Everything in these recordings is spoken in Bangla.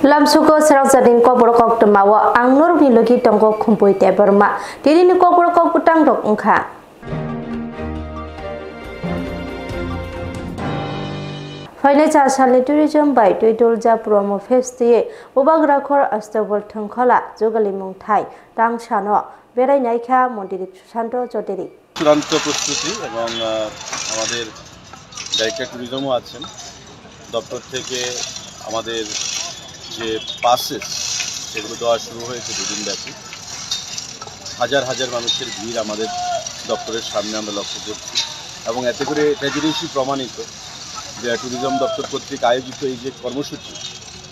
Lamsuko serang zadin ko borokok temawa angnur bilogi tongko kumpui te berma. Diri ni ko borokok putang dok engka. Financial Sali Tourism by Tuidolja Promo Festi Ubagrakhor Astobol Tongkola Jogali Mungthai Tang Shano Berai Naika Mondiri Santo Joteri চূড়ান্ত প্রস্তুতি এবং আমাদের ডাইরেক্টর ট্যুরিজমও আছেন দপ্তর থেকে আমাদের যে পাসেস সেগুলো দেওয়া শুরু হয়েছে দুদিন ব্যাপী হাজার হাজার মানুষের ভিড় আমাদের দপ্তরের সামনে আমরা লক্ষ্য করছি এবং এতে করে এটা জিনিসই প্রমাণিত যে ট্যুরিজম দপ্তর কর্তৃক আয়োজিত এই যে কর্মসূচি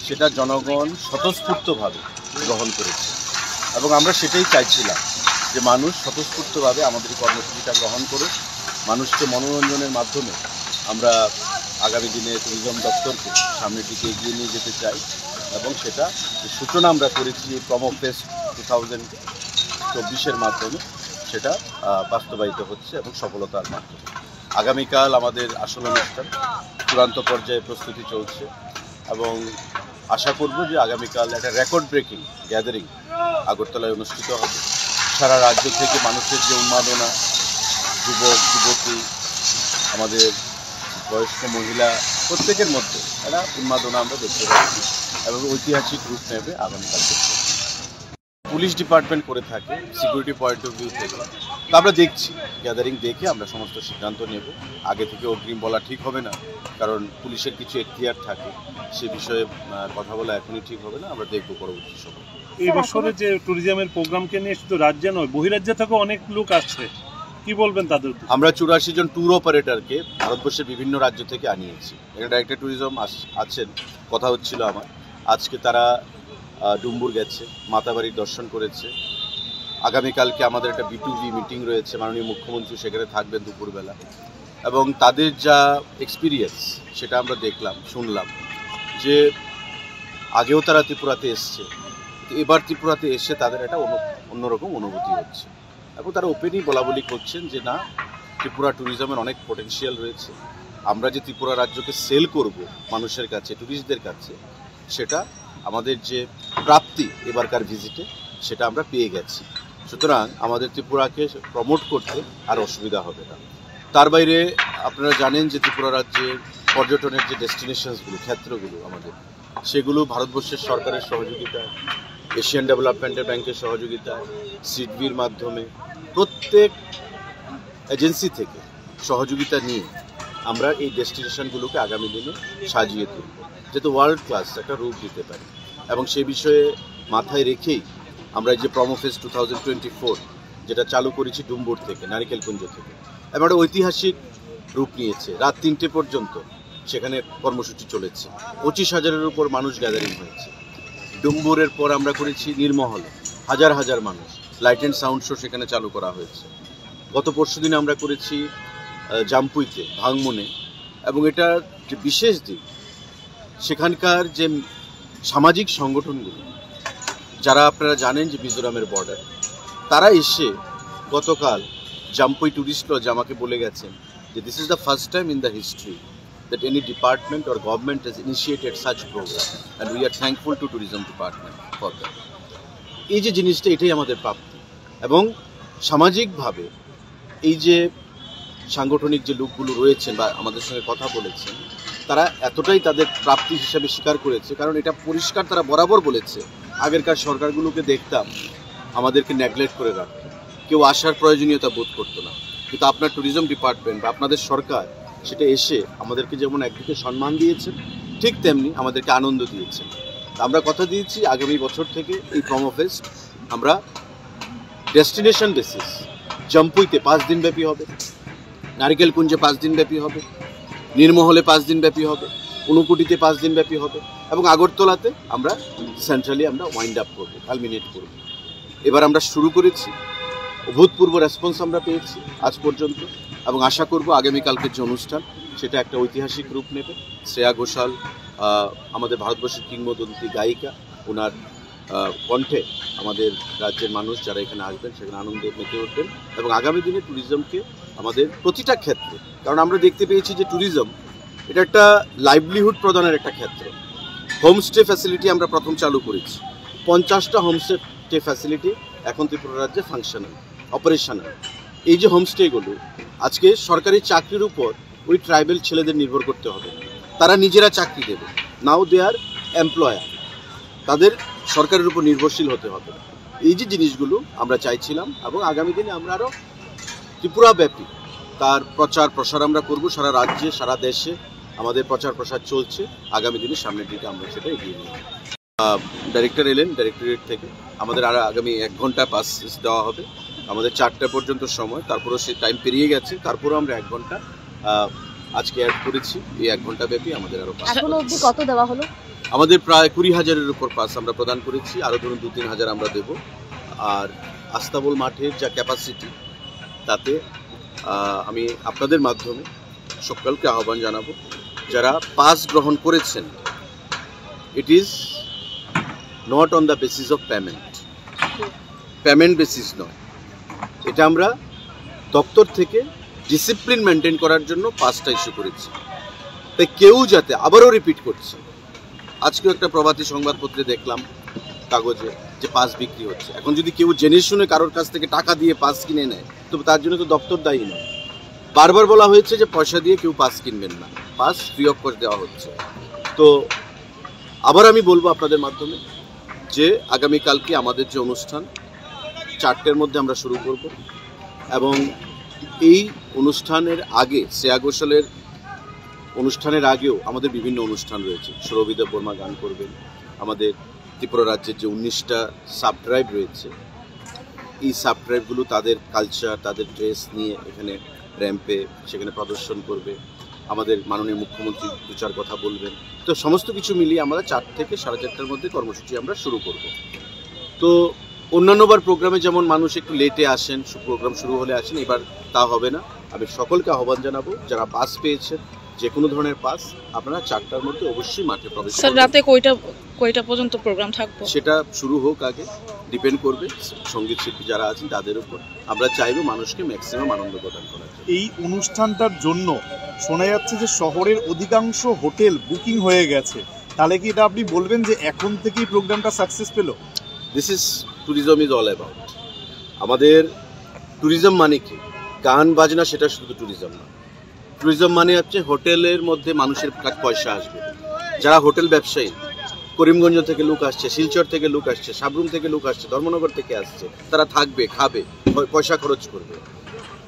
সেটা জনগণ স্বতঃস্ফূর্তভাবে গ্রহণ করেছে এবং আমরা সেটাই চাইছিলাম যে মানুষ স্বতঃস্ফূর্তভাবে আমাদের কর্মসূচিটা গ্রহণ করুক মানুষকে মনোরঞ্জনের মাধ্যমে আমরা আগামী দিনে ট্যুরিজম দপ্তরকে সামনের দিকে এগিয়ে নিয়ে যেতে চাই এবং সেটা সূচনা আমরা করেছি প্রমো ফেস্ট 2024-এর মাধ্যমে সেটা বাস্তবায়িত হচ্ছে এবং সফলতার মাধ্যমে আগামীকাল আমাদের আসল অনুষ্ঠান চূড়ান্ত পর্যায়ে প্রস্তুতি চলছে এবং আশা করব যে আগামীকাল একটা রেকর্ড ব্রেকিং গ্যাদারিং আগরতলায় অনুষ্ঠিত হবে সারা রাজ্য থেকে মানুষের যে উন্মাদনা যুবক যুবতী আমাদের বয়স্ক মহিলা প্রত্যেকের মধ্যে একটা উন্মাদনা আমরা দেখতে পাচ্ছি এবং ঐতিহাসিক রূপ নেবে আগামীকাল পুলিশ ডিপার্টমেন্ট করে থাকে সিকিউরিটি পয়েন্ট অফ ভিউ থেকে তো আমরা দেখছি গ্যাদারিং দেখে আমরা সমস্ত সিদ্ধান্ত নেব আগে থেকে অগ্রিম বলা ঠিক হবে না কারণ পুলিশের কিছু এখতিয়ার থাকে সে বিষয়ে কথা বলা এখনই ঠিক হবে না আমরা দেখব পরবর্তী সময় এই বছরে যে ট্যুরিজমের প্রোগ্রামকে নিয়ে শুধু রাজ্যে নয় বহিরাজ্য থেকে অনেক লোক আসছে কি বলবেন তাদের আমরা 84 জন ট্যুর অপারেটরকে ভারতবর্ষের বিভিন্ন রাজ্য থেকে আনিয়েছি এখানে ডাইরেক্টর ট্যুরিজম আছেন কথা হচ্ছিল আমার আজকে তারা ডুম্বুর গেছে মাতাবাড়ির দর্শন করেছে আগামীকালকে আমাদের একটা B2B মিটিং রয়েছে মাননীয় মুখ্যমন্ত্রী সেখানে থাকবেন দুপুরবেলা এবং তাদের যা এক্সপিরিয়েন্স সেটা আমরা দেখলাম শুনলাম যে আগেও তারা ত্রিপুরাতে এসছে এবার ত্রিপুরাতে এসে তাদের একটা অন্যরকম অনুভূতি হচ্ছে এবং তারা ওপেনই বলাবলি করছেন যে না ত্রিপুরা ট্যুরিজমের অনেক পটেনশিয়াল রয়েছে আমরা যে ত্রিপুরা রাজ্যকে সেল করব মানুষের কাছে ট্যুরিস্টদের কাছে সেটা আমাদের যে প্রাপ্তি এবারকার ভিজিটে সেটা আমরা পেয়ে গেছি সুতরাং আমাদের ত্রিপুরাকে প্রমোট করতে আর অসুবিধা হবে না তার বাইরে আপনারা জানেন যে ত্রিপুরা রাজ্যে পর্যটনের যে ডেস্টিনেশনসগুলো ক্ষেত্রগুলো আমাদের সেগুলো ভারতবর্ষের সরকারের সহযোগিতায় এশিয়ান ডেভেলপমেন্ট ব্যাংকের সহযোগিতায় সিডবির মাধ্যমে প্রত্যেক এজেন্সি থেকে সহযোগিতা নিয়ে আমরা এই ডেস্টিনেশনগুলোকে আগামী দিনে সাজিয়ে তুলব যাতে ওয়ার্ল্ড ক্লাস একটা রূপ দিতে পারি এবং সে বিষয়ে মাথায় রেখেই আমরা এই যে প্রমো ফেস্ট 2024 যেটা চালু করেছি ডুম্বুর থেকে নারিকেলকুঞ্জ থেকে এবং একটা ঐতিহাসিক রূপ নিয়েছে রাত 3টে পর্যন্ত সেখানে কর্মসূচি চলেছে 25,000-এর উপর মানুষ গ্যাদারিং হয়েছে ডুম্বুরের পর আমরা করেছি নির্মহলে হাজার হাজার মানুষ লাইট অ্যান্ড সাউন্ড শো সেখানে চালু করা হয়েছে গত পরশু দিনে আমরা করেছি জাম্পুইতে ভাঙমনে এবং এটা যে বিশেষ দিক সেখানকার যে সামাজিক সংগঠনগুলো যারা আপনারা জানেন যে মিজোরামের বর্ডার তারা এসে গতকাল জাম্পুই ট্যুরিস্ট লজ আমাকে বলে গেছেন যে this is the first time in the history that any department or government has initiated such program and we are thankful to tourism department for that এই যে জিনিসটা এটাই আমাদের প্রাপ্তি এবং সামাজিকভাবে এই যে সাংগঠনিক যে লোকগুলো রয়েছেন বা আমাদের সঙ্গে কথা বলেছেন তারা এতটাই তাদের প্রাপ্তি হিসাবে স্বীকার করেছে কারণ এটা পরিষ্কার তারা বরাবর বলেছে আগেরকার সরকারগুলোকে দেখতাম আমাদেরকে নেগলেক্ট করে রাখত কেউ আসার প্রয়োজনীয়তা বোধ করতো না কিন্তু আপনার ট্যুরিজম ডিপার্টমেন্ট বা আপনাদের সরকার সেটা এসে আমাদেরকে যেমন একদিকে সম্মান দিয়েছেন ঠিক তেমনি আমাদেরকে আনন্দ দিয়েছেন আমরা কথা দিয়েছি আগামী বছর থেকে এই প্রমো ফেস্ট আমরা ডেস্টিনেশন বেসিস জাম্পুইতে 5 দিন ব্যাপী হবে নারিকেলকুঞ্জে 5 দিন ব্যাপী হবে নির্মহলে 5 দিন ব্যাপী হবে ঊনকোটিতে 5 দিন ব্যাপী হবে এবং আগরতলাতে আমরা সেন্ট্রালি আমরা ওয়াইন্ড আপ করব কালমিনেট করব এবার আমরা শুরু করেছি অভূতপূর্ব রেসপন্স আমরা পেয়েছি আজ পর্যন্ত এবং আশা করব আগামীকালকের যে অনুষ্ঠান সেটা একটা ঐতিহাসিক রূপ নেবে শ্রেয়া ঘোষাল আমাদের ভারতবর্ষের কিংবদন্তি গায়িকা ওনার কণ্ঠে আমাদের রাজ্যের মানুষ যারা এখানে আসবেন সেখানে আনন্দে মেতে উঠবেন এবং আগামী দিনে ট্যুরিজমকে আমাদের প্রতিটা ক্ষেত্রে কারণ আমরা দেখতে পেয়েছি যে ট্যুরিজম এটা একটা লাইভলিহুড প্রদানের একটা ক্ষেত্র হোমস্টে ফ্যাসিলিটি আমরা প্রথম চালু করেছি। 50টা হোমস্টে ফ্যাসিলিটি এখন ত্রিপুরা রাজ্যে ফাংশনাল, অপারেশনাল। এই যে হোমস্টেগুলো আজকে সরকারি চাকরির উপর ওই ট্রাইবেল ছেলেদের নির্ভর করতে হবে, তারা নিজেরা চাকরি দেবে। নাও দে আর এমপ্লয়ার, তাদের সরকারের উপর নির্ভরশীল হতে হবে। এই যে জিনিসগুলো আমরা চাইছিলাম, এবং আগামী দিনে আমরা আরও ত্রিপুরাব্যাপী তার প্রচার প্রসার আমরা করব। সারা রাজ্যে সারা দেশে আমাদের প্রচার প্রসার চলছে। আগামী দিনে সামনের দিকে আমরা সেটা এগিয়ে নিয়ে ডাইরেক্টর এলেন ডাইরেক্টরেট থেকে, আমাদের আর আগামী 1 ঘন্টা পাস দেওয়া হবে। আমাদের 4টা পর্যন্ত সময়, তারপরেও সে টাইম পেরিয়ে গেছে, তারপরেও আমরা 1 ঘন্টা আজকে অ্যাড করেছি। এই 1 ঘন্টা ব্যাপী আমাদের আরও পাস। এখনো অবধি কত দেওয়া হলো? আমাদের প্রায় 20,000-এর উপর পাস আমরা প্রদান করেছি, আরও ধরুন 2-3 হাজার আমরা দেব। আর আস্তাবল মাঠের যা ক্যাপাসিটি, তাতে আমি আপনাদের মাধ্যমে সকলকে আহ্বান জানাবো, যারা পাস গ্রহণ করেছেন, it is not on the basis of payment basis নয়, এটা আমরা দপ্তর থেকে ডিসিপ্লিন মেনটেন করার জন্য পাসটা ইস্যু করেছি। তাই কেউ যাতে, আবারও রিপিট করছে, আজকেও একটা প্রভাতী সংবাদপত্রে দেখলাম কাগজে যে পাস বিক্রি হচ্ছে। এখন যদি কেউ জেনে শুনে কারোর কাছ থেকে টাকা দিয়ে পাস কিনে নেয়, তো তার জন্য তো দপ্তর দায়ী নয়। বারবার বলা হয়েছে যে পয়সা দিয়ে কেউ পাস কিনবেন না, পাস ফ্রি অফ কস্ট দেওয়া হচ্ছে। তো আবার আমি বলবো আপনাদের মাধ্যমে যে আগামীকালকে আমাদের যে অনুষ্ঠান 4টের মধ্যে আমরা শুরু করব, এবং এই অনুষ্ঠানের আগে, শ্রেয়া ঘোষালের অনুষ্ঠানের আগেও আমাদের বিভিন্ন অনুষ্ঠান রয়েছে। সুরভিদা বর্মা গান করবেন, আমাদের ত্রিপুরা রাজ্যের যে 19টা সাব ট্রাইব রয়েছে, এই সাব ট্রাইবগুলো তাদের কালচার, তাদের ড্রেস নিয়ে এখানে র্যাম্পে সেখানে প্রদর্শন করবে। আমাদের মাননীয় মুখ্যমন্ত্রী 2-4 কথা বলবেন। তো সমস্ত কিছু মিলিয়ে আমরা 4 থেকে 4:30টার মধ্যে কর্মসূচি আমরা শুরু করব। তো অন্যান্যবার প্রোগ্রামে যেমন মানুষ একটু লেটে আসেন, প্রোগ্রাম শুরু হলে আসেন, এবার তা হবে না। আমি সকলকে আহ্বান জানাবো, যারা পাস পেয়েছেন, যে কোনো ধরনের পাস, আপনারা 4টার মধ্যে অবশ্যই মাঠে প্রবেশ করবেন। স্যার, রাতে কয়টা পর্যন্ত প্রোগ্রাম থাকবে? সেটা শুরু হোক, আগে ডিপেন্ড করবে সঙ্গীত শিল্পী যারা আছেন তাদের উপর। আমরা চাইবো মানুষকে ম্যাক্সিমাম আনন্দ প্রদান করার জন্য। এই অনুষ্ঠানটার জন্য শোনা যাচ্ছে যে শহরের অধিকাংশ হোটেল বুকিং হয়ে গেছে, তাহলে কি এটা আপনি বলবেন যে এখন থেকেই প্রোগ্রামটা সাকসেস পেল? This is tourism is all about. আমাদের ট্যুরিজম মানে কি? গান বাজনা সেটা শুধু ট্যুরিজম না। ট্যুরিজম মানে হচ্ছে হোটেলের মধ্যে মানুষের পয়সা আসবে। যারা হোটেল ব্যবসায়ী, করিমগঞ্জ থেকে লোক আসছে, শিলচর থেকে লোক আসছে, সাবরুম থেকে লোক আসছে, ধর্মনগর থেকে আসছে, তারা থাকবে, খাবে, পয়সা খরচ করবে।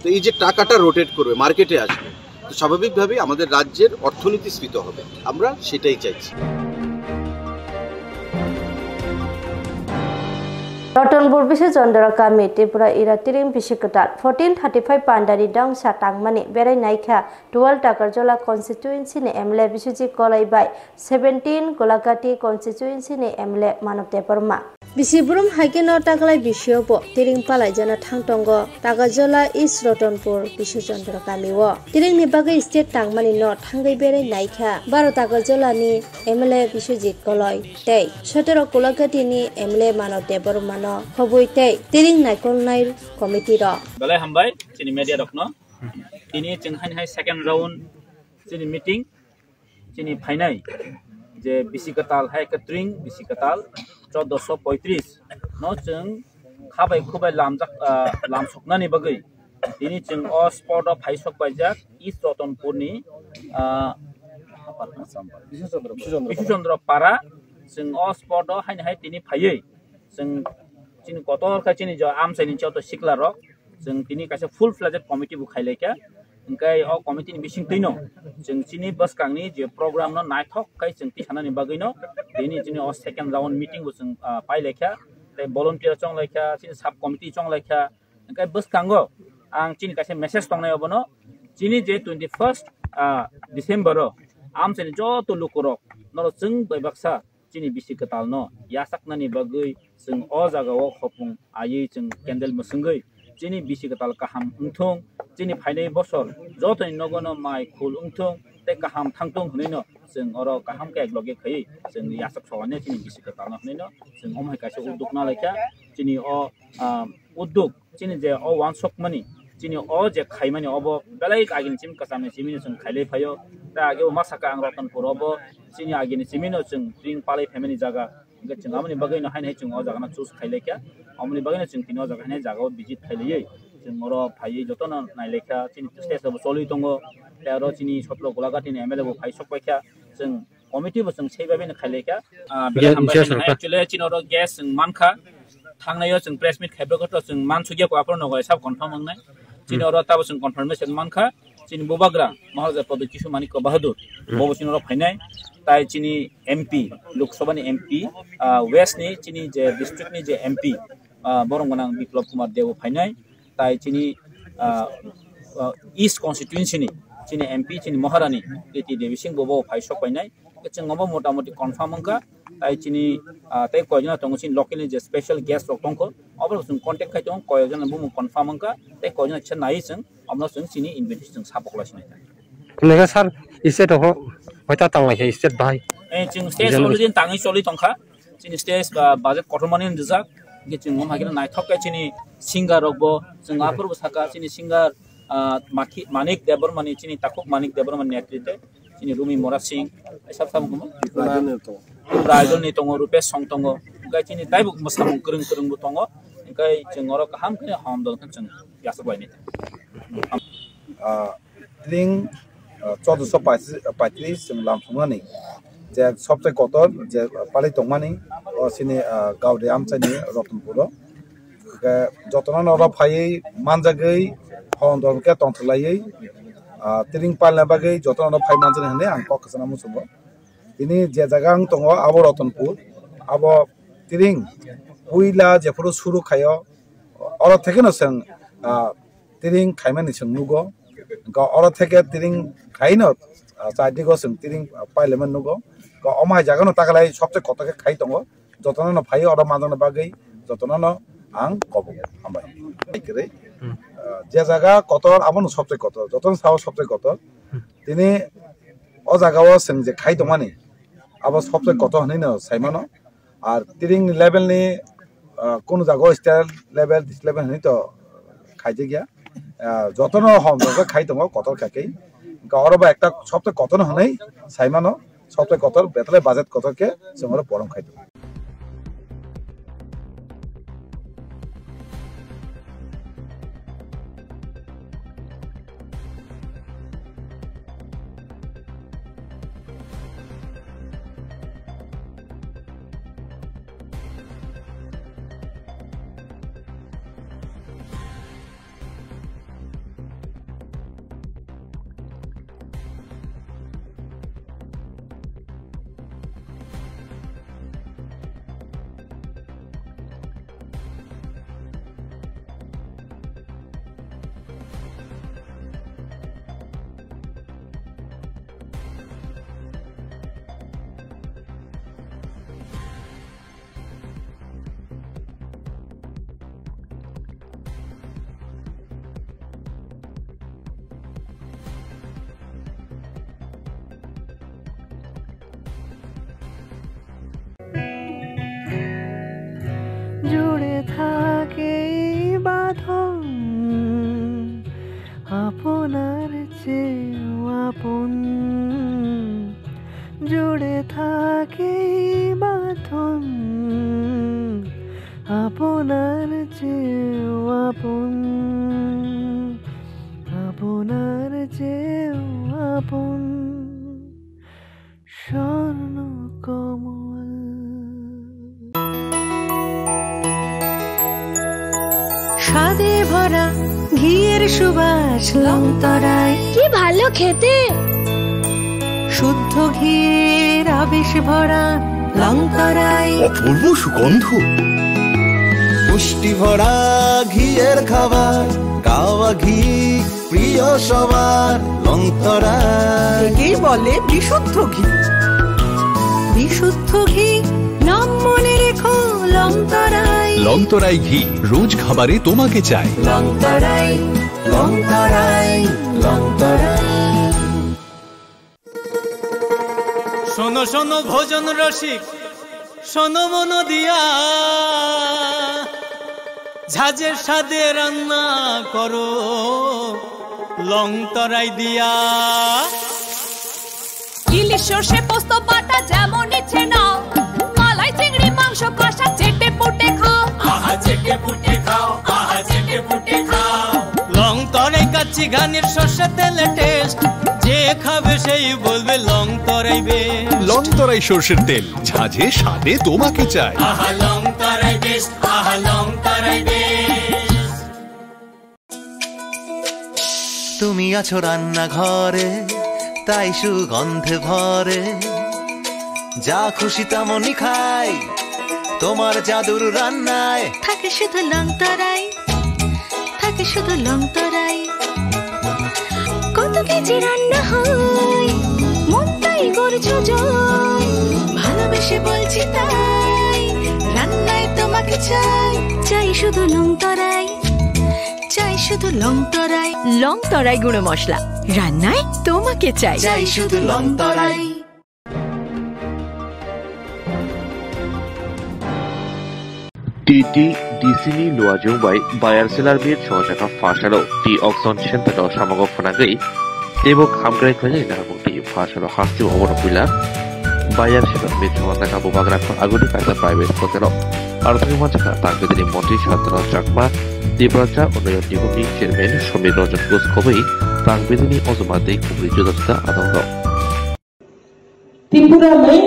তো এই যে টাকাটা রোটেট করবে, মার্কেটে আসবে, তো স্বাভাবিকভাবেই আমাদের রাজ্যের অর্থনীতি স্ফীত হবে। আমরা সেটাই চাইছি। Rotonbor bisi jondora kami Tripura ira tiring bisi ketat 1435 pandari dang satang mani berai naikha 12 takarjola constituency ne MLA bisuji kolai bai 17 Golagati constituency ne MLA Manopte Parma Bisiburum haikeno taklai bisiobo tiring palai jana thangtongo Tagajola East Rotonbor bisi jondora kami wo tiring ni bagai state tangmani no thangai berai naikha 12 takarjola ni MLA bisuji kolai tei 17 Golagati ni MLA Manopte Parma Hoboi tei tiring naikol nair committee ro balai hambai chini media dokno ini chenghan hai second round chini meeting chini phainai je bisi katal hai katring bisi katal 1435 no cheng khabai khubai lamjak lamsokna ni bagai ini cheng o spot of phaisok baijak East Rotonbor ni Bisichandra para cheng o spot o hai tini phaiei cheng chini kotor ka chini jo am saini chau to sikla rok jeng tini kaisa full fledged committee bu khailaika engkai o committee ni bising tino jeng chini baskang ni je program no naithok kai jeng ti sanani bagino tini chini o second round meeting bu jeng pailaika tai volunteer chonglaika chini sub committee chonglaika engkai baskango ang chini kaisa message tongnai obono chini je 21st December ro am saini jo to lukorok noro jeng baibaksa chini bisi katal no yasaknani bagai jeng o jaga o khopung ayi jeng candle musungai chini bisi katal kaham ungthong chini phainai bosor jotoi nogono mai khul ungthong te kaham thangtong hunino jeng oro kaham ka ekloge khai jeng yasak sawani chini bisi katal no hunino jeng omhai kaisa udduk na laika chini o udduk chini je o one shop mani চিনি যে খাইমানি অব বেলাই আগিনি চিম কাসামনি চিমিনো जों খাইলে ফাयो दा आगे मासाका आं रतनपुर अब चिनि आगिनि चिमिनो जों ट्रिं पाले फेमिलि जागा जों आमनि बगैनो हायनाय जों अ जागाना चुज खाइलेखा आमनि बगैनो जों तिनो जागा हायनाय जागाव विजिट खाइलेयै जों मरो फायै जतन नाइलेखा चिनि स्टेज अब सलि दङ तारो चिनि सत्र गलागाटिनि एमएलए बो फाय सकबायखा जों कमिटि बो जों सेबाबिनो खाइलेखा बेले हामबाय एक्चुअली चिनरो गेस जों मानखा थांनायाव जों प्रेस मिट खाइबोगोथ जों मानसुगिया को नगो सब कन्फर्म मंगनाय चिनरो ताबो जों कन्फर्मेशन मानखा चिनि बोबाग्रा महाराजा पद किशु मानिक बहादुर बबो चिनरो फाइनाय ताइ चिनि एमपी लोकसभानि एमपी वेस्ट नि चिनि जे डिस्ट्रिक्ट नि जे एमपी बरंगनां बिप्लब कुमार देव फाइनाय ताइ चिनि ईस्ट कन्स्टिट्युएन्सी नि चिनि एमपी चिनि महारानी केटी देवी सिंह बबो फाइ सकबायनाय जों अब मोटामोटी कन्फर्म अंका ताइ चिनि ताइ कयजना दङ चिनि लोकल जे स्पेशल गेस्ट रक दंखो अब जों कांटेक्ट खाइ दं कयजना बुमु कन्फर्म अंका ताइ कयजना छ नाय जों हमना जों चिनि इनभिटेशन सापकलासिनाय नोंगा सार इसे दङ हयता तांलाय स्टेट बाय जों स्टेज अलरेडी ताङै सलि दंखा चिनि स्टेज बाजेट कटरमानि रिजार्भ जों मागिना नायथक चिनि सिंगार रकबो जों आफोरबो साका चिनि सिंगार मानिक देबरमानि चिनि ताकुक मानिक देबरमानि नेतृत्वे चिनि रुमि मोरा सिंह सब सब गुम राजन नि दङ रुपेश सं दङ गाय चिनि ताइबो मोसामु गोरों गोरोंबो दङ गाय जों अर गाहाम खने हम दङ जों यासबायनि ट्रिं 1435 जों लामसुमानि जे सबसे कतर जे पाले दंमानि असिनि गावदे आमचानि रतनपुर जतना नरा फायै मानजागै हन्दरके तंथलायै ट्रिं पालना बागै जतना नरा फाय मानजानि हने आं पकसना मुसुबो तिनि जे जागा आं दङ आबो रतनपुर आबो ट्रिं पुइला जेफोरो सुरु खायो अर थेके न जों ट्रिं खायमानि जों नुगो गा अर थेके ट्रिं खाइनो साइडिगो जों ट्रिं पार्लियामेन्ट नुगो गा अमाय जागानो तागलाय सबसे कतके खाइ दङ जतना न फायो अर मानजानो बागै जतना न आं कबो हामबाय करे जे जागा कतर आबो सबसे कतर जतन साव सबसे कतर तिनि अ जागाव जों जे खाइ दमानि आबो सबसे कतर हनै न साइमानो आर ट्रिं लेभेल नि कोन जागाव स्टाइल लेभेल दिस लेभेल हनै तो खाइजे गया जतन हम जगा खाइ दङ कतर खाकै गावरबा एकटा सबसे कतर हनै साइमानो सबसे कतर बेतले बाजेट कतरके जोंरो परम खाइ दङ জুড়ে থাকে বাঁধন আপনার চেয়েও আপন জুড়ে থাকে বাঁধন আপনার চেয়েও আপন আপনার চেয়েও আপন স্বর্ণ কমল স্বাদে ভরা ঘিয়ের সুবাস লংতরায় কি ভালো খেতে শুদ্ধ ঘিয়ের আবেশ ভরা লংতরায় অপূর্ব সুগন্ধ পুষ্টি ভরা ঘিয়ের খাবার গাওয়া ঘি প্রিয় সবার লংতরায় একেই বলে বিশুদ্ধ ঘি বিশুদ্ধ ঘি নাম মনে রেখো লংতরায় লংতরাই ঘি রোজ খাবারে তোমাকে চাই লংতরায় লংতরায় লংতরায় শোনো শোনো ভোজন রসিক শোনো মন দিয়া ঝাঁঝের স্বাদে রান্না করো লং তরাই দিয়া। ইলিশ সর্ষে পোস্ত বাটা যেমন ইচ্ছে নাও, মালাই চিংড়ি মাংস কষা চেটে পুটে খাও, আহা চেটে পুটে খাও, আহা চেটে পুটে খাও। লং তরাই কাচ্চি ঘানির সর্ষে তেলে টেস্ট, যে খাবে সেই বলবে লং তরাই বেশ। লং তরাই সর্ষের তেল, ঝাঁঝে স্বাদে তোমাকে চাই। আহা লং তরাই বেশ, আহা লং তরাই বেশ। তুমি আছো রান্নাঘরে তাই সুগন্ধে ভরে, যা খুশি তেমনই খাই তোমার জাদুর রান্নায়। থাকে শুধু লং তরাই, থাকে শুধু লং তরাই। কত কেজি রান্না হয় মন তাই করছো জয়, ভালোবেসে বলছি তাই রান্নায় তোমাকে চাই। চাই শুধু লং তরাই, চাই শুধু লং তরাই। লং তরাই গুঁড়ো মশলা, রান্নায় তোমাকে চাই। চাই শুধু লং তরাই। TT di sini luar jumbai bayar selar bir chojaka fashalo di oxon chentado samago phonagai tebok hamgrai khojai na bukti fashalo hasti obor pila bayar selar bir chojaka bobagra agudi kaisa private hotel arthik machaka tangedini montri shatana chakma Debraja Unayon Deputy Chairman Shomir Rajan Ghosh Khobei tangedini ozomate kubri jodata adongo Tripura में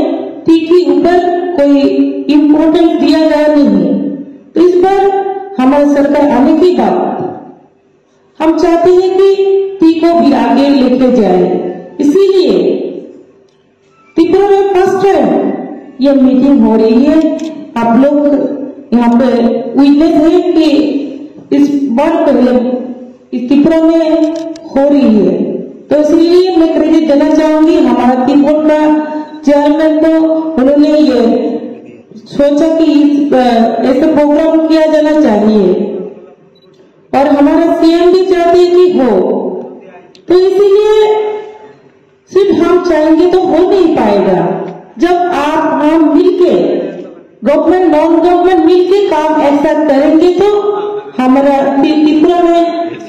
टी के ऊपर कोई इम्पोर्टेंस दिया गया नहीं है, तो इस बार हमारी सरकार आने की बात हम चाहते हैं कि टी को भी आगे लेके जाए। इसीलिए त्रिपुरा में फर्स्ट टाइम ये मीटिंग हो रही है। आप लोग यहाँ पे विटनेस है कि इस बार पहले त्रिपुरा में हो रही है, तो इसलिए मैं क्रेडिट देना चाहूंगी हमारा त्रिपुरा का चेयरमैन को। उन्होंने ये सोचा कि ऐसे प्रोग्राम किया जाना चाहिए और हमारा सीएम भी चाहते हैं कि हो, तो इसीलिए सिर्फ हम चाहेंगे तो हो नहीं पाएगा। जब आप हम मिलके गवर्नमेंट नॉन गवर्नमेंट मिलके काम ऐसा करेंगे तो हमारा त्रिपुरा में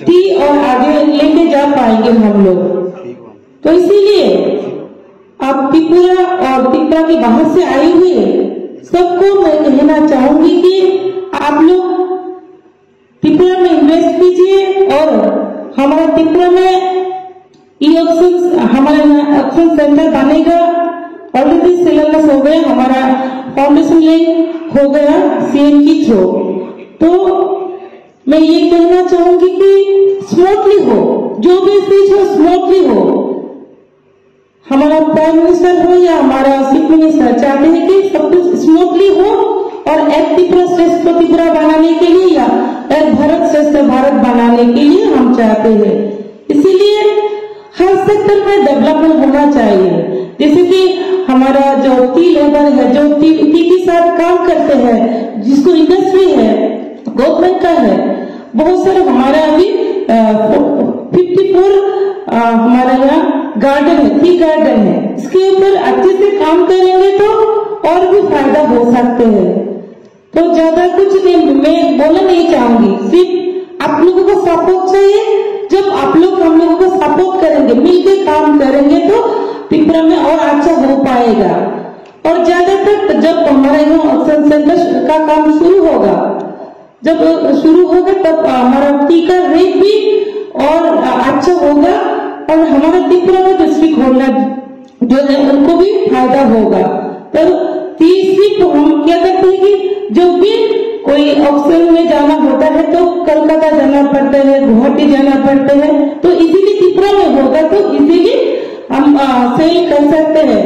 टी और आगे लेके जा पाएंगे हम लोग। तो इसीलिए आप त्रिपुरा और त्रिपुरा के बाहर से आए हुए सबको मैं कहना चाहूंगी कि आप लोग त्रिपुरा में इन्वेस्ट कीजिए और हमारा त्रिपुरा में हमारा ऑक्सीजन सेंटर बनेगा। ऑलरेडी शिलान्यास हो गया, हमारा फाउंडेशन लिंक हो गया सीएम की थ्रू। तो मैं ये कहना चाहूंगी कि स्मूथली हो, जो भी चीज हो स्मूथली हो। हमारा प्राइम मिनिस्टर हो या हमारा चीफ मिनिस्टर चाहते हैं कि सब कुछ स्मूथली हो और एक त्रिपुरा श्रेष्ठ त्रिपुरा बनाने के लिए या एक भारत श्रेष्ठ भारत बनाने के लिए हम चाहते हैं। इसीलिए हर सेक्टर में डेवलपमेंट होना चाहिए। जैसे कि हमारा जो टी लेबर है, जो टी के साथ काम करते हैं, जिसको इंडस्ट्री है गवर्नमेंट का है, बहुत सारे हमारा अभी 54 हमारा यहाँ गार्डन है, टी गार्डन है। इसके ऊपर अच्छे से काम करेंगे तो और भी फायदा हो सकते हैं। तो ज्यादा कुछ नहीं मैं बोलना नहीं चाहूंगी, सिर्फ आप लोगों को सपोर्ट चाहिए। जब आप लोग हम लोगों को सपोर्ट करेंगे, मिलकर काम करेंगे तो त्रिपुरा में और अच्छा हो पाएगा। और ज्यादातर जब हमारा यहाँ ऑक्सीजन सेंटर का काम शुरू होगा, जब शुरू होगा तब हमारा टी का रेट भी और अच्छा होगा और हमारा त्रिपुरा में डिस्ट्रिक्ट होना जो है उनको भी फायदा होगा। तो तीसरी हम क्या करते हैं कि जब भी कोई ऑक्सीजन में जाना होता है तो कलकत्ता जाना पड़ता है, गुवाहाटी जाना पड़ता है, तो इसीलिए त्रिपुरा में होगा तो इसीलिए हम सेल कर सकते हैं।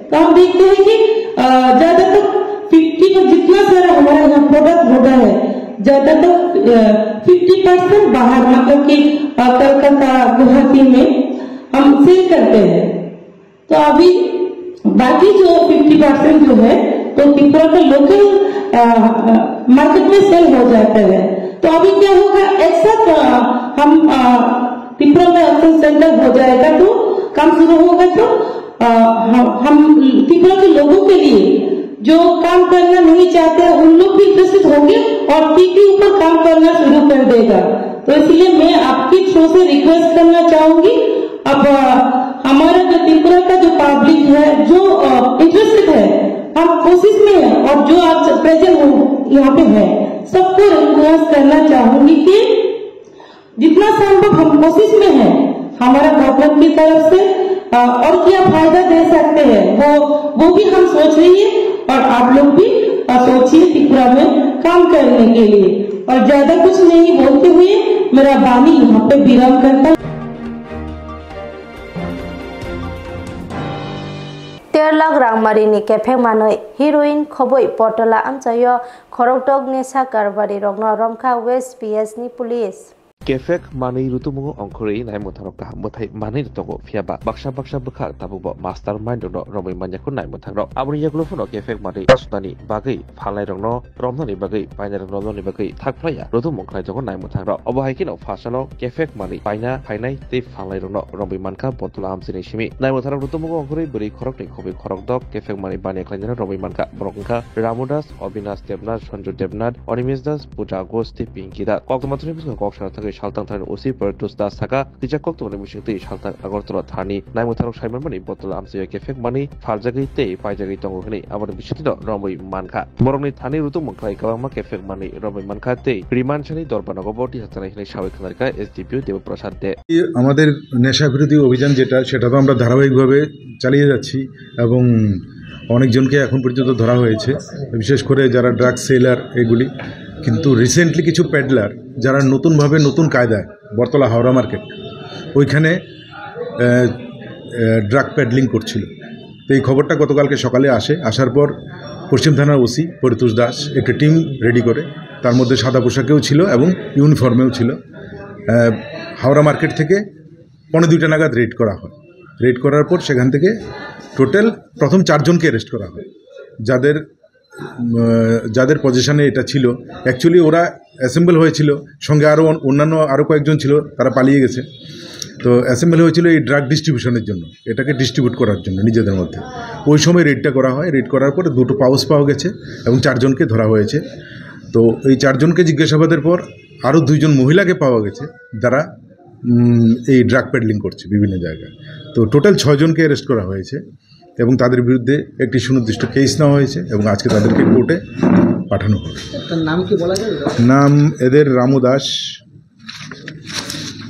तो हम देखते हैं कि ज्यादातर 50 में जितना सारा हमारा यहाँ प्रोडक्ट होता है ज्यादातर 50% बाहर मतलब कि कलकत्ता गुवाहाटी में हम सेल करते हैं। तो अभी बाकी जो 50% जो है तो त्रिपुरा का लोकल मार्केट में सेल हो जाता है। तो अभी क्या होगा, एक साथ हम त्रिपुरा में ऑक्सीजन सेंटर हो जाएगा तो काम शुरू होगा तो हम त्रिपुरा के लोगों के लिए जो काम करना नहीं चाहते उन लोग भी विकसित होंगे और टीपी ऊपर काम करना शुरू कर देगा। तो इसलिए मैं आपकी थ्रू से रिक्वेस्ट करना चाहूंगी, अब हमारा जो त्रिपुरा का जो पब्लिक है जो इंटरेस्टेड है, हम कोशिश में है और जो आज प्रेजेंट यहाँ पे है सबको रिक्वेस्ट करना चाहूंगी कि जितना संभव हम कोशिश में है हमारा गवर्नमेंट की तरफ से और क्या फायदा दे सकते हैं वो भी हम सोच रही है और आप लोग भी सोचिए त्रिपुरा में काम करने के लिए। और ज्यादा कुछ नहीं बोलते हुए मेरा वाणी यहाँ पे विराम करता। 13 लाख रांमारिनि केफेमानै हिरोइन खबै पटला आमचायो खरकटक नेसा कारबारि रगनो रमखा वेस्ट पीएस नि police Kefek mani rutumungo ongkori nai mutharok muthai mani rutongo fiaba baksa bukha tabubo mastermind no romai manjakun nai mutharo amri yaklo phono kefek mani asutani bagai phalai rongno romnoni bagai paina romnoni bagai thakplaya rutumung khlai jogon nai mutharo obohai kino fasalo kefek mani paina phainai te phalai rongno romai manka botula amsini simi nai mutharo rutumungo ongkori buri khorok ni khobi khorok dok kefek mani bani khlainjana romai manka borokha Ramudas Obinash Devnath Sanju Devnath Onimesh Das Puja Gosti Pinkida kokmathuni bisno kokshara thake Shaltang Than Osi Pertus Das Saka Tijakok to Mishiti Shaltang Agortola Thani Naimutaro Simon Mani Bottle Amsia Kefek Mani Faljagi Te Pajagi Tongoni Abon Bishito Romi Manka Moroni Thani Rutu Mukai Kawama Kefek Mani Romi Manka Te Primanchani Dorbanogoboti Hatana Shawi Kanarika SDPU Dev Prasad De আমাদের নেশা বিরোধী অভিযান যেটা সেটা তো আমরা ধারাবাহিকভাবে চালিয়ে যাচ্ছি এবং অনেকজনকে এখন পর্যন্ত ধরা হয়েছে বিশেষ করে যারা ড্রাগ সেলার এগুলি কিন্তু রিসেন্টলি কিছু পেডলার যারা নতুনভাবে নতুন কায়দায় বরতলা হাওড়া মার্কেট ওইখানে ড্রাগ পেডলিং করছিল তো এই খবরটা গতকালকে সকালে আসার পর পশ্চিম থানার ওসি পরিতোষ দাস একটা টিম রেডি করে তার মধ্যে সাদা পোশাকেও ছিল এবং ইউনিফর্মেও ছিল হাওড়া মার্কেট থেকে 2:45 নাগাদ রেড করা হয় রেড করার পর সেখান থেকে টোটাল প্রথম 4 জনকে অ্যারেস্ট করা হয় যাদের পজিশনে এটা ছিল অ্যাকচুয়ালি ওরা অ্যাসেম্বল হয়েছিল সঙ্গে আরও কয়েকজন ছিল তারা পালিয়ে গেছে তো অ্যাসেম্বল হয়েছিল এই ড্রাগ ডিস্ট্রিবিউশনের জন্য এটাকে ডিস্ট্রিবিউট করার জন্য নিজেদের মধ্যে ওই সময় রেডটা করা হয় রেড করার পর 2টো পাউচ পাওয়া গেছে এবং 4 জনকে ধরা হয়েছে তো এই 4 জনকে জিজ্ঞাসাবাদের পর আরও 2 জন মহিলাকে পাওয়া গেছে যারা এই ড্রাগ পেডলিং করছে বিভিন্ন জায়গায় তো টোটাল 6 জনকে অ্যারেস্ট করা হয়েছে এবং তাদের বিরুদ্ধে একটি সুনির্দিষ্ট কেস নেওয়া হয়েছে এবং আজকে তাদেরকে কোর্টে পাঠানো হবে নাম কি বলা যায় নাম এদের রামু দাস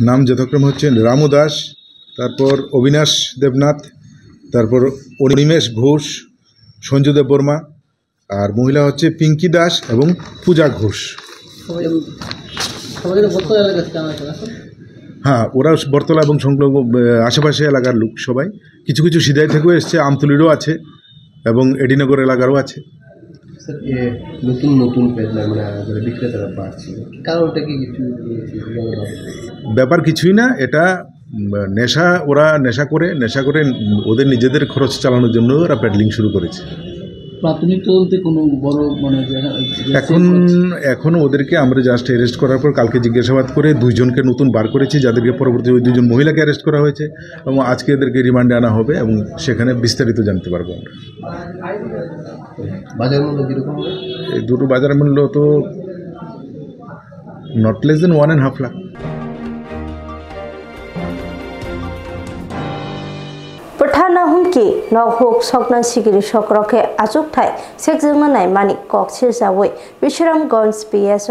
নাম যথাক্রমে হচ্ছে রামু দাস তারপর অবিনাশ দেবনাথ তারপর অনিমেষ ঘোষ সঞ্জু দেব বর্মা আর মহিলা হচ্ছে পিঙ্কি দাস এবং পূজা ঘোষ হ্যাঁ ওরা বরতলা এবং সংলগ্ন আশেপাশে এলাকার লোক সবাই কিছু কিছু সিদাই থেকেও এসছে আমতুলিরও আছে এবং এডিনগর এলাকারও আছে নতুন বিক্রেতারা বাড়ছে কারণটা কি কিছু ব্যাপার কিছুই না এটা ওরা নেশা করে ওদের নিজেদের খরচ চালানোর জন্য ওরা প্যাডলিং শুরু করেছে প্রাথমিক তদন্তে কোনো বড় এখন ওদেরকে আমরা জাস্ট অ্যারেস্ট করার পর কালকে জিজ্ঞাসাবাদ করে 2 জনকে নতুন বার করেছি যাদেরকে পরবর্তী ওই 2 জন মহিলাকে অ্যারেস্ট করা হয়েছে এবং আজকে এদেরকে রিমান্ডে আনা হবে এবং সেখানে বিস্তারিত জানতে পারবো আমরা বাজার মূল্য কিরকম এই দুটো বাজার মূল্য তো not less than 1.5 lakh Pertana humki nok hok soknan sigiri sokroke azuk thai sekjengma nai mani kok sirjawoi Bisramganj PS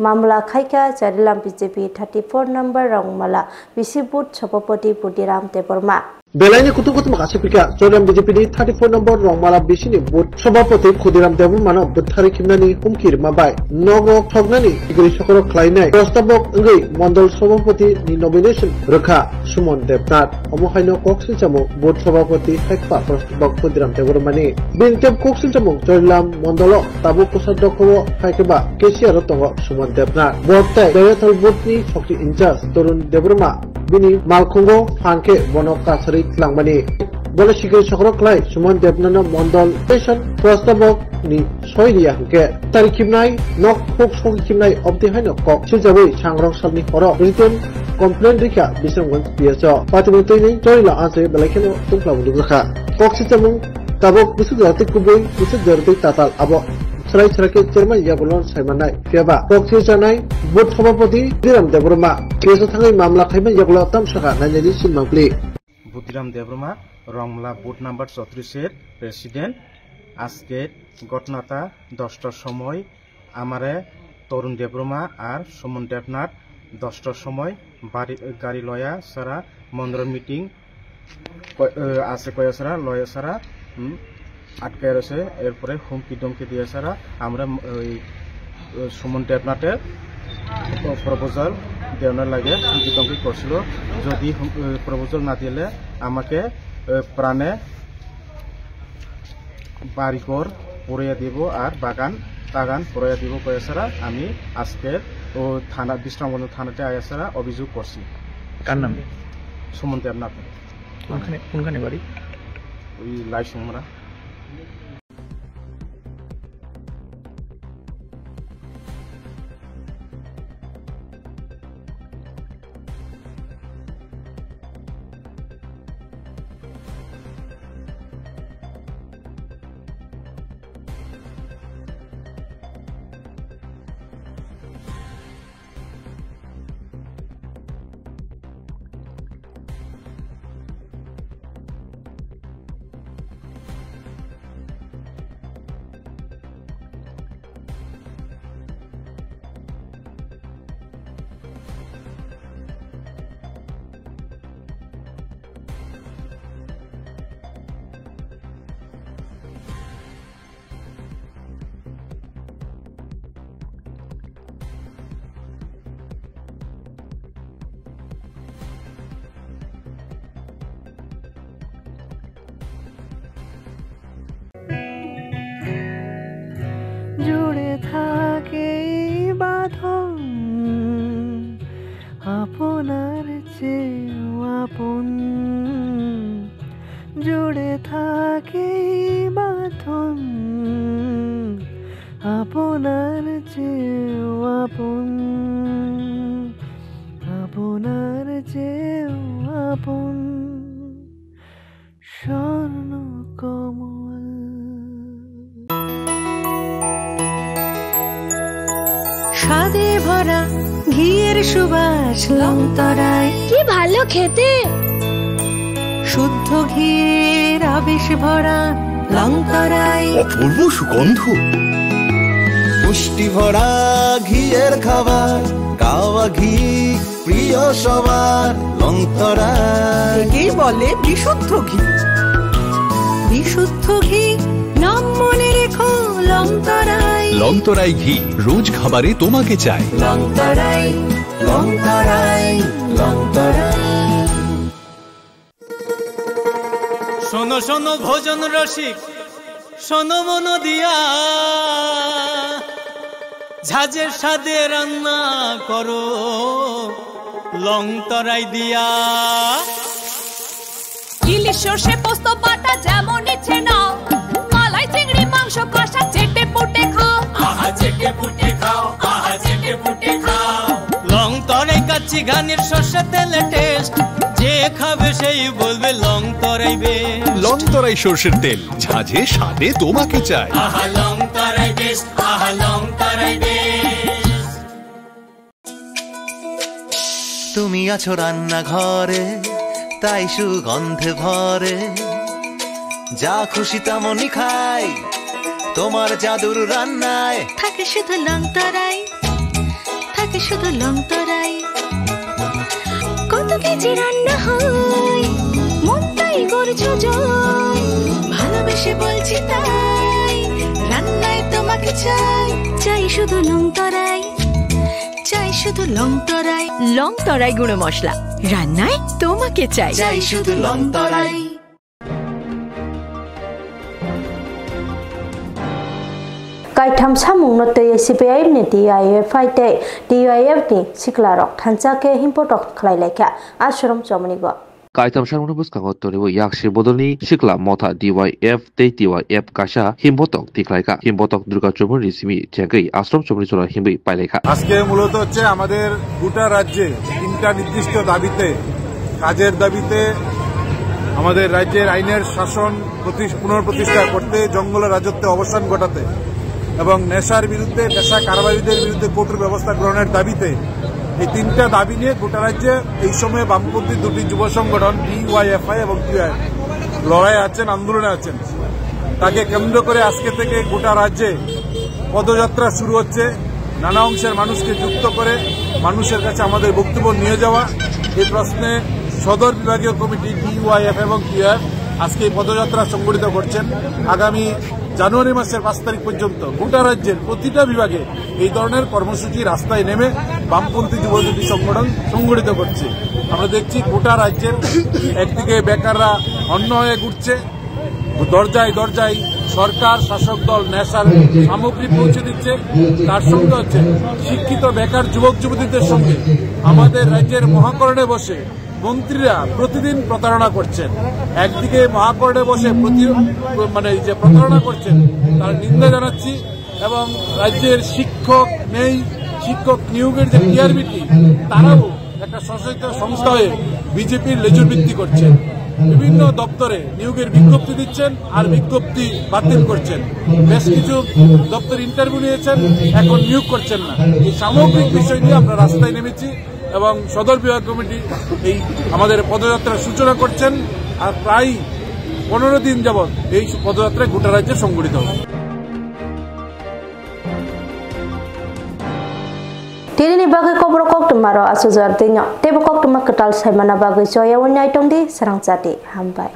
মামলা খাইকা চারিলাম বিজেপি 34 নম্বর রংমালা বিসিবুট সভাপতি পুটিরাম দেববর্মা বেলাইনি কুতুকুতমা কাছেপিকা চারিলাম বিজেপিনি 34 নম্বর রংমালা বিসিনি বুট সভাপতি ক্ষুদিরাম দেববর্মা বুদ্ধারি খিমনানি হুমকির মাবাই নগ ঠগনানি ইগরি সকল খ্লাইনাই প্রস্তাবক ইংগৈ মন্ডল সভাপতি নি নমিনেশন রক্ষা সুমন দেবনাথ অমহাইন কক্সিলচামু বুট সভাপতি হাইকপা প্রস্তাবক ক্ষুদিরাম দেববর্মানি বিনতেম কক্সিলচামু চারিলাম মন্ডল তাবু কোষাধ্যক্ষ হাইকবা কেসিআর তঙ্গ সুমন দেবনাথ বর্তায় দয়াতল বুটনি সকরি ইনচার্জ তরুণ দেববর্মা বিনি মালখুঙ্গো ফানকে বনক কাছারি লাংমানি বলে শিগগির সকল ক্লাই সুমন দেবনাথ মন্ডল পেশন প্রস্তাবক নি সয়রিয়া হুকে তারিখিমনাই নক হোক সঙ্গিখিমনাই অবধি হাইন কক সুজাবই সাংরং সালনি হর রিটেন কমপ্লেন রিখা বিশ্বরগঞ্জ পিএস পাতিমতৈনি চরিলা আজে বেলাইখেনো তুংক্লাবুদুগা Koksitemu tabok busuk jartik kubui busuk jartik tatal abo serai serake chairman yabolon saimanai fiaba kokse janai board sabapati Budiram Debroma keso thangai mamla khaiman yaglo tam saka nanjani sinmangpli Budiram Debroma রংলা বুথ নাম্বার 34 এর প্রেসিডেন্ট আজকে ঘটনাটা 10টার সময় আমারে তরুণ দেবরমা আর সুমন দেবনাথ 10টার সময় গাড়ি লয়া সারা মন্দির মিটিং আছে কয়া সারা লয়া সারা আটকায় রয়েছে এরপরে হুমকি দমকি দিয়ে সারা আমরা ওই সুমন দেবনাথের প্রপোজাল দেওয়ার লাগে হুমকি দমকি করছিল যদি প্রপোজাল না দিলে আমাকে প্রাণে বাড়িঘর পুড়িয়ে দিব আর বাগান পুড়িয়ে দিব কয়ে ছাড়া আমি আজকে ও থানা বিশ্রামগঞ্জ থানাতে আয়া ছাড়া অভিযোগ করছি। কার নামে? সুমন দেবনাথ। কোনখানে বাড়ি? ওই লাইসুমরা। জুড়ে থাকে বাঁধন আপনার চেয়েও আপন জুড়ে থাকে বাঁধন আপনার চেয়েও আপন আপনার চেয়েও আপন স্বর্ণ কমল স্বাদে ভরা ঘিয়ের সুবাস লংতরায় কি ভালো খেতে শুদ্ধ ঘিয়ের আবেশ ভরা লংতরায় অপূর্ব সুগন্ধ পুষ্টি ভরা ঘিয়ের খাবার গাওয়া ঘি প্রিয় সবার লংতরায় একেই বলে বিশুদ্ধ ঘি বিশুদ্ধ ঘি নাম মনে রেখো লংতরায় লংতরাই ঘি রোজ খাবারে তোমাকে চাই লংতরাই লংতরাই লংতরাই। শোনো শোনো ভোজন রসিক শোনো মন দিয়া ঝাঁঝের স্বাদে রান্না করো লংতরাই দিয়া ইলিশ সর্ষে পোস্ত বাটা যেমন ইচ্ছে নাও মালাই চিংড়ি মাংস কষা চেটে পুটে খাও আহা চেটে পুটে খাও আহা চেটে পুটে খাও লংতরাই কাচ্চি ঘানির সর্ষে তেলে টেস্ট যে খাবে সেই বলবে লংতরাই বেশ লংতরাই সরষের তেল ঝাঁঝে স্বাদে তোমাকে চাই আহা লংতরাই বেশ আহা লংতরাই বেশ। তুমি আছো রান্নাঘরে তাই সুগন্ধে ভরে যা খুশি তেমনই খাই তোমার জাদুর রান্নায় থাকে শুধু লংতরাই থাকে শুধু লংতরাই কত কেজি রান্না হয় মনটাই করছো জয় ভালোবেসে বলছি তাই রান্নায় তোমাকে চাই চাই শুধু লংতরাই চাই শুধু লংতরাই লংতরাই গুঁড়ো মশলা রান্নায় তোমাকে চাই চাই শুধু লংতরাই। Kaitam samung no tei CPIM ni DIF te DIF ni siklarok thanjake himpotok khlaileka ashram chomani go Kaitam samung no buskango toribo yakshir bodolni sikla motha DYF te DYF kasha himpotok tiklaika himpotok durga chomur risimi jagei ashram chomani chora himbi paileka আজকে মূলত হচ্ছে আমাদের গোটা রাজ্যে তিনটা নির্দিষ্ট দাবিতে কাজের দাবিতে আমাদের রাজ্যের আইনের শাসন পুনঃপ্রতিষ্ঠা করতে, জঙ্গলের রাজত্বে অবসান ঘটাতে এবং নেশার বিরুদ্ধে, নেশা কারবারিদের বিরুদ্ধে কঠোর ব্যবস্থা গ্রহণের দাবিতে, এই তিনটা দাবি নিয়ে গোটা রাজ্যে এই সময়ে বামপন্থী দুটি যুব সংগঠন ডিওয়াইএফআই এবং টিওআই লড়াই আছেন, আন্দোলনে আছেন। তাকে কেন্দ্র করে আজকে থেকে গোটা রাজ্যে পদযাত্রা শুরু হচ্ছে। নানা অংশের মানুষকে যুক্ত করে মানুষের কাছে আমাদের বক্তব্য নিয়ে যাওয়া। এই প্রশ্নে সদর বিভাগীয় কমিটি ডিওয়াইএফ এবং টিওআইএফ আজকে এই পদযাত্রা সংগঠিত করছেন। আগামী জানুয়ারি মাসের 5 তারিখ পর্যন্ত গোটা রাজ্যের প্রতিটা বিভাগে এই ধরনের কর্মসূচি রাস্তায় নেমে বামপন্থী যুবজোটী সংগঠন সংগঠিত করছে। আমরা দেখছি গোটা রাজ্যের একদিকে বেকাররা অন্য হয়ে ঘুরছে, দরজায় দরজায় সরকার শাসক দল নেশার সামগ্রী পৌঁছে দিচ্ছে। তার সঙ্গে হচ্ছে শিক্ষিত বেকার যুবক যুবতীদের সঙ্গে আমাদের রাজ্যের মহাকরণে বসে মন্ত্রীরা প্রতিদিন প্রতারণা করছেন। একদিকে মহাকরণে বসে যে প্রতারণা করছেন তার নিন্দা জানাচ্ছি, এবং রাজ্যের শিক্ষক নেই, শিক্ষক নিয়োগের যে টিআরবিটি তারাও একটা স্বশাসিত সংস্থা হয়ে বিজেপির লেজুর ভিত্তি করছে। বিভিন্ন দপ্তরে নিয়োগের বিজ্ঞপ্তি দিচ্ছেন আর বিজ্ঞপ্তি বাতিল করছেন। বেশ কিছু দপ্তর ইন্টারভিউ নিয়েছেন, এখন নিয়োগ করছেন না। এই সামগ্রিক বিষয় নিয়ে আমরা রাস্তায় নেমেছি এবং সদর বিভাগ কমিটি এই আমাদের পদযাত্রার সূচনা করছেন। আর প্রায় 15 দিন যাবৎ এই পদযাত্রায় গোটা রাজ্যে সংগঠিত হবে। Tini bagai kobro kok temaro asujar tinyo, tebo kok temak ketal saya mana bagai coya wanyai tong di serang jati hambai.